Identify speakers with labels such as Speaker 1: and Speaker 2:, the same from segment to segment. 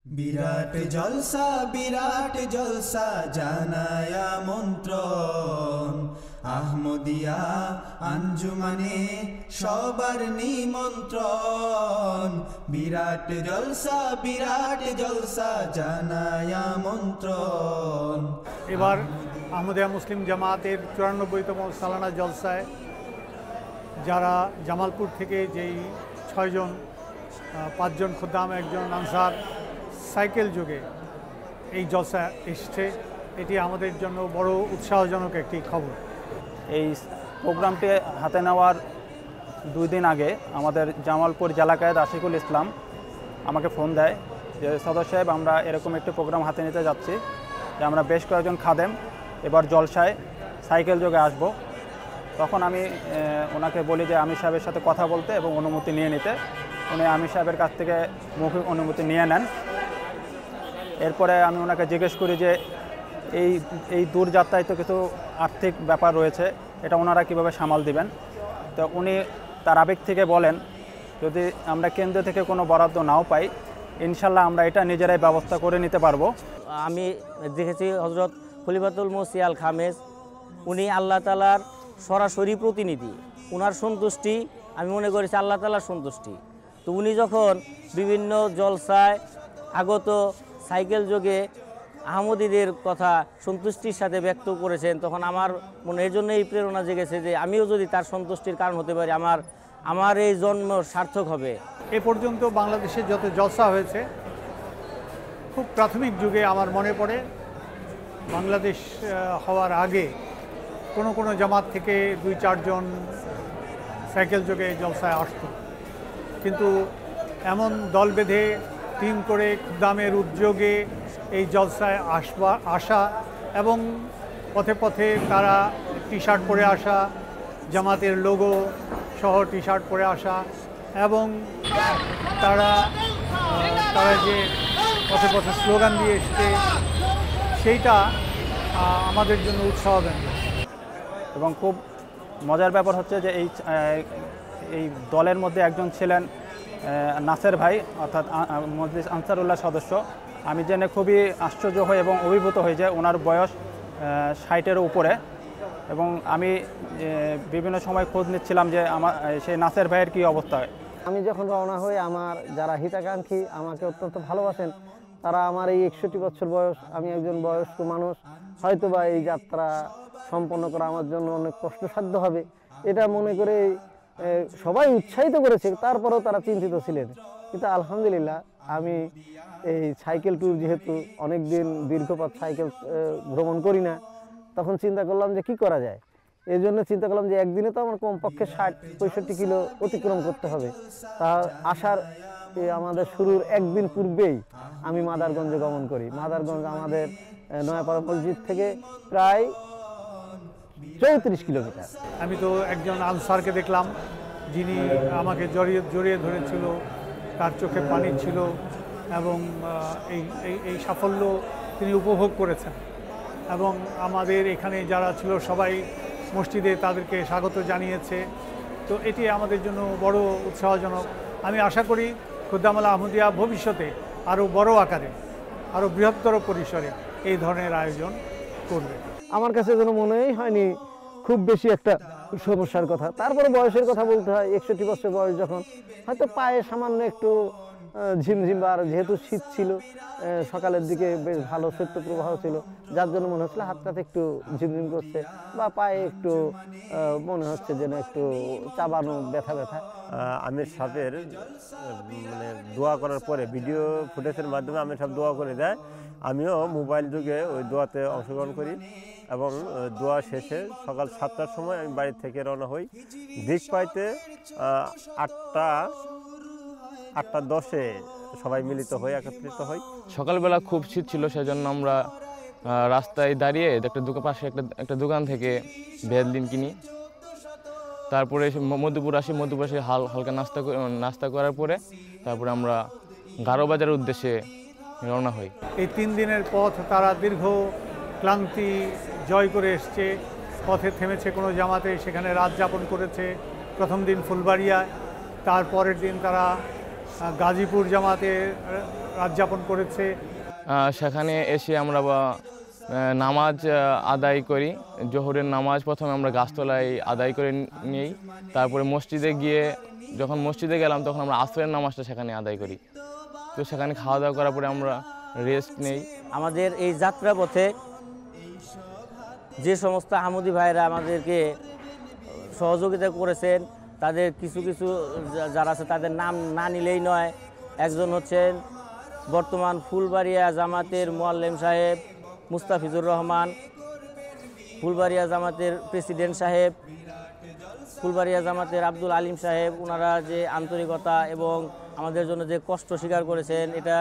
Speaker 1: বিরাট জলসা জানায় আমন্ত্রণ আহমদিয়া আঞ্জুমানে সবার নিমন্ত্রণ বিরাট জলসা জানায় আমন্ত্রণ।
Speaker 2: এবার আহমদিয়া মুসলিম জামাতের 94তম সালানা জলসায় যারা জামালপুর থেকে যেই 6 জন 5 জন খুদ্দাম, একজন আনসার সাইকেল যোগে এই জলসা এসছে, এটি আমাদের জন্য বড় উৎসাহজনক একটি খবর।
Speaker 3: এই প্রোগ্রামটি হাতে নেওয়ার 2 দিন আগে আমাদের জামালপুর জেলা কায়েদ আশিকুল ইসলাম আমাকে ফোন দেয় যে সদর সাহেব, আমরা এরকম একটি প্রোগ্রাম হাতে নিতে যাচ্ছি, যে আমরা বেশ কয়েকজন খাদেম এবার জলসায় সাইকেল যোগে আসব। তখন আমি ওনাকে বলি যে আমির সাহেবের সাথে কথা বলতে এবং অনুমতি নিয়ে নিতে। উনি আমির সাহেবের কাছ থেকে মৌখিক অনুমতি নিয়ে নেন। এরপরে আমি ওনাকে জিজ্ঞেস করি যে এই দূরযাত্রায় তো কিছু আর্থিক ব্যাপার রয়েছে, এটা ওনারা কীভাবে সামাল দিবেন। তো উনি তার আবেগ থেকে বলেন, যদি আমরা কেন্দ্র থেকে কোনো বরাদ্দ নাও পাই, ইনশাল্লাহ আমরা এটা নিজেরাই ব্যবস্থা করে নিতে পারবো।
Speaker 4: আমি দেখেছি হযরত খলিফাতুল মসিহ আল খামেস, উনি আল্লাহ তাআলার সরাসরি প্রতিনিধি। ওনার সন্তুষ্টি আমি মনে করেছি আল্লাহ তাআলার সন্তুষ্টি। তো উনি যখন বিভিন্ন জলসায় আগত সাইকেল যোগে আহমদীদের কথা সন্তুষ্টির সাথে ব্যক্ত করেছেন, তখন আমার মনে এর জন্য এই প্রেরণা জেগেছে যে আমিও যদি তার সন্তুষ্টির কারণ হতে পারি, আমার এই জন্ম সার্থক হবে।
Speaker 2: এ পর্যন্ত বাংলাদেশে যত জলসা হয়েছে, খুব প্রাথমিক যুগে আমার মনে পড়ে বাংলাদেশ হওয়ার আগে কোনো জামাত থেকে 2-4 জন সাইকেল যোগে জলসায় আসত। কিন্তু এমন দল বেঁধে টিম করে খুদ্দামের উদ্যোগে এই জলসায় আসা এবং পথে পথে তারা টি শার্ট পরে আসা, জামাতের লোগো সহ টি শার্ট পরে আসা, এবং তারা যে পথে পথে স্লোগান দিয়ে এসছে, সেইটা আমাদের জন্য উৎসাহ দেন।
Speaker 3: এবং খুব মজার ব্যাপার হচ্ছে যে এই দলের মধ্যে একজন ছিলেন নাসের ভাই, অর্থাৎ মজলিস আনসারুল্লাহ সদস্য। আমি জেনে খুবই আশ্চর্য হই এবং অভিভূত হই যে ওনার বয়স 60-এর উপরে। এবং আমি বিভিন্ন সময় খোঁজ নিচ্ছিলাম যে সেই নাসের ভাইয়ের কী অবস্থা।
Speaker 5: আমি যখন রওনা হই, আমার যারা হিতাকাঙ্ক্ষী আমাকে অত্যন্ত ভালোবাসেন, তারা আমার এই 61 বছর বয়স, আমি একজন বয়স্ক মানুষ, হয়তোবা এই যাত্রা সম্পন্ন করা আমার জন্য অনেক কষ্টসাধ্য হবে, এটা মনে করে সবাই উৎসাহিত করেছে। তারপরেও তারা চিন্তিত ছিলেন। কিন্তু আলহামদুলিল্লাহ আমি এই সাইকেল ট্যুর, যেহেতু অনেক দিন দীর্ঘপথ সাইকেল ভ্রমণ করি না, তখন চিন্তা করলাম যে কি করা যায়। এই জন্য চিন্তা করলাম যে একদিনে তো আমার কমপক্ষে 60-65 কিলো অতিক্রম করতে হবে। তা আসার আমাদের শুরুর একদিন পূর্বেই আমি মাদারগঞ্জে গমন করি। মাদারগঞ্জ আমাদের নয়াপাড়া মসজিদ থেকে প্রায় 34 কিলোমিটার।
Speaker 2: আমি তো একজন আনসারকে দেখলাম, যিনি আমাকে জড়িয়ে ধরেছিল, তার চোখে পানি ছিল এবং এই সাফল্য তিনি উপভোগ করেছেন। এবং আমাদের এখানে যারা ছিল সবাই মসজিদে তাদেরকে স্বাগত জানিয়েছে। তো এটি আমাদের জন্য বড় উৎসাহজনক। আমি আশা করি খুদ্দাম আহমদিয়া ভবিষ্যতে আরও বড় আকারে, আরও বৃহত্তর পরিসরে এই ধরনের আয়োজন করবে।
Speaker 5: আমার কাছে যেন মনেই হয়নি খুব বেশি একটা সমস্যার কথা। তারপরে বয়সের কথা বলতে হয়, 61 বছর বয়স যখন, হয়তো পায়ে সামান্য একটু ঝিমঝিম, আর যেহেতু শীত ছিল, সকালের দিকে বেশ ভালো শৈত্যপ্রবাহ ছিল, যার জন্য মনে হচ্ছিল হাতটাতে একটু ঝিমঝিম করছে বা পায়ে একটু মনে হচ্ছে যেন একটু চাবানো ব্যথা।
Speaker 6: আমির সাহেবের মানে দোয়া করার পরে ভিডিও ফুটেজের মাধ্যমে আমির সাহেব দোয়া করে দেয়। আমিও মোবাইল যুগে ওই দোয়াতে অংশগ্রহণ করি এবং দোয়া শেষে সকাল 7টার সময় আমি বাড়ি থেকে রওনা হই। দিক পাইতে 8টা 10-এ সবাই মিলিত হই, একত্রিত হই।
Speaker 7: সকালবেলা খুব শীত ছিল, সেজন্য আমরা রাস্তায় দাঁড়িয়ে পাশে একটা দোকান থেকে ভেদলিন কিনি। তারপরে মধুপুর আসি, মধুপুর এসে হালকা নাস্তা করার পরে তারপরে আমরা গারো বাজারের উদ্দেশ্যে রওনা হই।
Speaker 2: এই 3 দিনের পথ তারা দীর্ঘ ক্লান্তি জয় করে এসছে। পথে থেমেছে কোনো জামাতে, সেখানে রাত যাপন করেছে। প্রথম দিন ফুলবাড়িয়ায়, তারপরের দিন তারা গাজীপুর জামাতে রাত যাপন করেছে।
Speaker 7: সেখানে এসে আমরা নামাজ আদায় করি। জোহরের নামাজ প্রথমে আমরা গাছতলায় আদায় করে নিই, তারপরে মসজিদে গিয়ে যখন মসজিদে গেলাম তখন আমরা আসরের নামাজটা সেখানে আদায় করি। তো সেখানে খাওয়া দাওয়া করার পরে আমরা রেস্ট নেই।
Speaker 4: আমাদের এই যাত্রা পথে যে সমস্ত আহমদি ভাইরা আমাদেরকে সহযোগিতা করেছেন, তাদের কিছু কিছু যারা আছে তাদের নাম না নিলেই নয়। একজন হচ্ছেন বর্তমান ফুলবাড়িয়া জামাতের মোয়াল্লেম সাহেব মুস্তাফিজুর রহমান, ফুলবাড়িয়া জামাতের প্রেসিডেন্ট সাহেব, ফুলবাড়িয়া জামাতের আব্দুল আলিম সাহেব। ওনারা যে আন্তরিকতা এবং আমাদের জন্য যে কষ্ট স্বীকার করেছেন এটা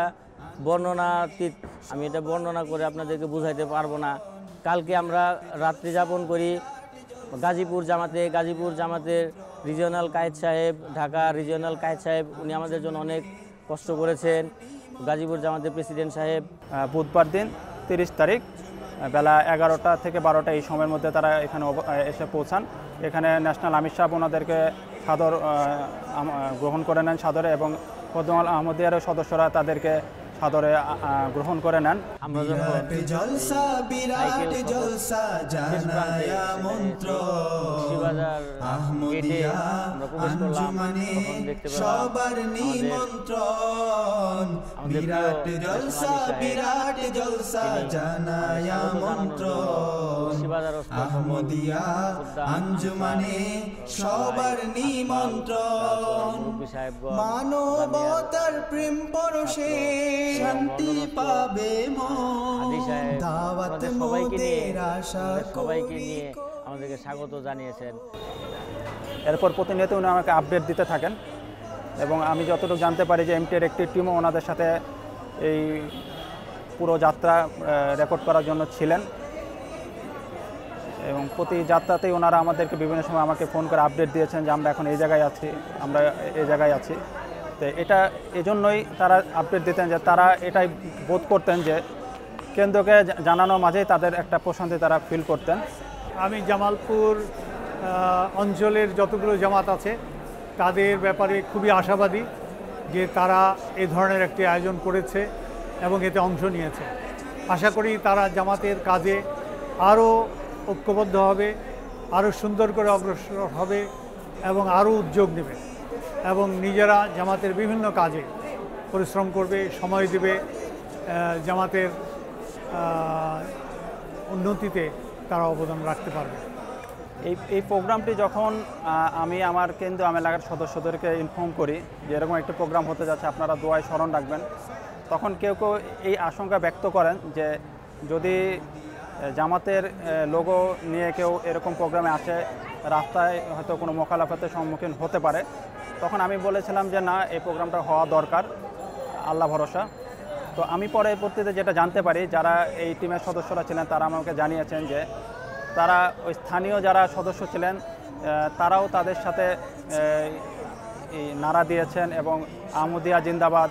Speaker 4: বর্ণনাতীত, আমি এটা বর্ণনা করে আপনাদেরকে বুঝাইতে পারবো না। কালকে আমরা রাত্রি যাপন করি গাজীপুর জামাতের রিজিওনাল কায়েদ সাহেব, ঢাকা রিজিওনাল কায়েদ সাহেব, উনি আমাদের জন্য অনেক কষ্ট করেছেন। গাজীপুর জামাতের প্রেসিডেন্ট সাহেব
Speaker 3: বুধবার দিন 30 তারিখ বেলা 11টা থেকে 12টা এই সময়ের মধ্যে তারা এখানে এসে পৌঁছান। এখানে ন্যাশনাল আমির সাহেব ওনাদেরকে সাদর গ্রহণ করে নেন সাদরে, এবং ফজলুল আহমদিয়ার সদস্যরা তাদেরকে সাদরে গ্রহণ করে নেন।
Speaker 4: আমরা যখন
Speaker 1: জলসা বিরাট জলসা জানায় আমন্ত্রণ আহমদিয়া আঞ্জুমানে সবার নিমন্ত্রণ বিরাট জলসা জানায় আমন্ত্রণ আহমদিয়া আঞ্জুমানে সবার নিমন্ত্রণ মানবতার প্রেম পরশে শান্তি পাবে মন দাওয়াত মোদের আশা
Speaker 4: সবাইকে নিয়ে আমাদেরকে স্বাগত জানিয়েছেন।
Speaker 3: এরপর প্রতিনিয়ত উনি আমাকে আপডেট দিতে থাকেন, এবং আমি যতটুকু জানতে পারি যে এমটির একটি টিমও ওনাদের সাথে এই পুরো যাত্রা রেকর্ড করার জন্য ছিলেন, এবং প্রতি যাত্রাতেই ওনারা আমাদেরকে বিভিন্ন সময় আমাকে ফোন করে আপডেট দিয়েছেন যে আমরা এখন এই জায়গায় আছি, আমরা এই জায়গায় আছি। তো এটা এজন্যই তারা আপডেট দিতেন যে তারা এটাই বোধ করতেন যে কেন্দ্রকে জানানোর মাঝেই তাদের একটা প্রশান্তি তারা ফিল করতেন।
Speaker 2: আমি জামালপুর অঞ্চলের যতগুলো জামাত আছে তাদের ব্যাপারে খুবই আশাবাদী যে তারা এই ধরনের একটি আয়োজন করেছে এবং এতে অংশ নিয়েছে। আশা করি তারা জামাতের কাজে আরও ঐক্যবদ্ধ হবে, আরও সুন্দর করে অগ্রসর হবে এবং আরও উদ্যোগ নেবে এবং নিজেরা জামাতের বিভিন্ন কাজে পরিশ্রম করবে, সময় দেবে, জামাতের উন্নতিতে তারা অবদান রাখতে পারবে।
Speaker 3: এই প্রোগ্রামটি যখন আমি আমার কেন্দ্র এলাকার সদস্যদেরকে ইনফর্ম করি যে এরকম একটা প্রোগ্রাম হতে যাচ্ছে, আপনারা দোয়ায় স্মরণ রাখবেন, তখন কেউ কেউ এই আশঙ্কা ব্যক্ত করেন যে যদি জামাতের লোগো নিয়ে কেউ এরকম প্রোগ্রামে আসে রাস্তায় হয়তো কোনো মোখালাফাতের সম্মুখীন হতে পারে। তখন আমি বলেছিলাম যে না, এই প্রোগ্রামটা হওয়া দরকার, আল্লাহ ভরসা। তো আমি পরবর্তীতে যেটা জানতে পারি, যারা এই টিমের সদস্যরা ছিলেন তারা আমাকে জানিয়েছেন যে তারা ওই স্থানীয় যারা সদস্য ছিলেন তারাও তাদের সাথে এই নারা দিয়েছেন, এবং আহমদিয়া জিন্দাবাদ,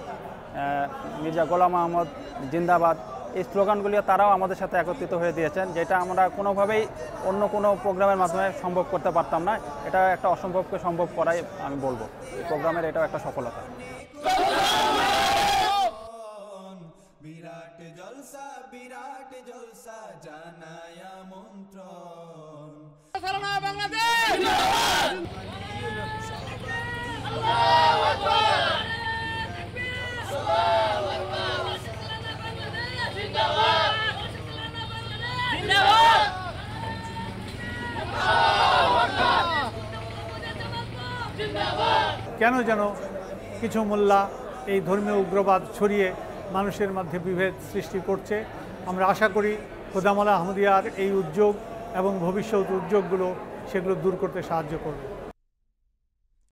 Speaker 3: মির্জা গোলাম আহমদ জিন্দাবাদ, এই স্লোগানগুলি তারাও আমাদের সাথে একত্রিত হয়ে দিয়েছেন, যেটা আমরা কোনোভাবেই অন্য কোনো প্রোগ্রামের মাধ্যমে সম্ভব করতে পারতাম না। এটা একটা অসম্ভবকে সম্ভব করাই আমি বলবো, এই প্রোগ্রামের এটাও একটা সফলতা।
Speaker 1: বিরাট জলসা জানায় আমন্ত্রণ
Speaker 8: বাংলাদেশ
Speaker 2: কেন যেন কিছু মোল্লা এই ধর্মীয় উগ্রবাদ ছড়িয়ে মানুষের মধ্যে বিভেদ সৃষ্টি করছে। আমরা আশা করি খোদামওয়ালা আহমদিয়ার এই উদ্যোগ এবং ভবিষ্যৎ উদ্যোগগুলো সেগুলো দূর করতে সাহায্য করবে।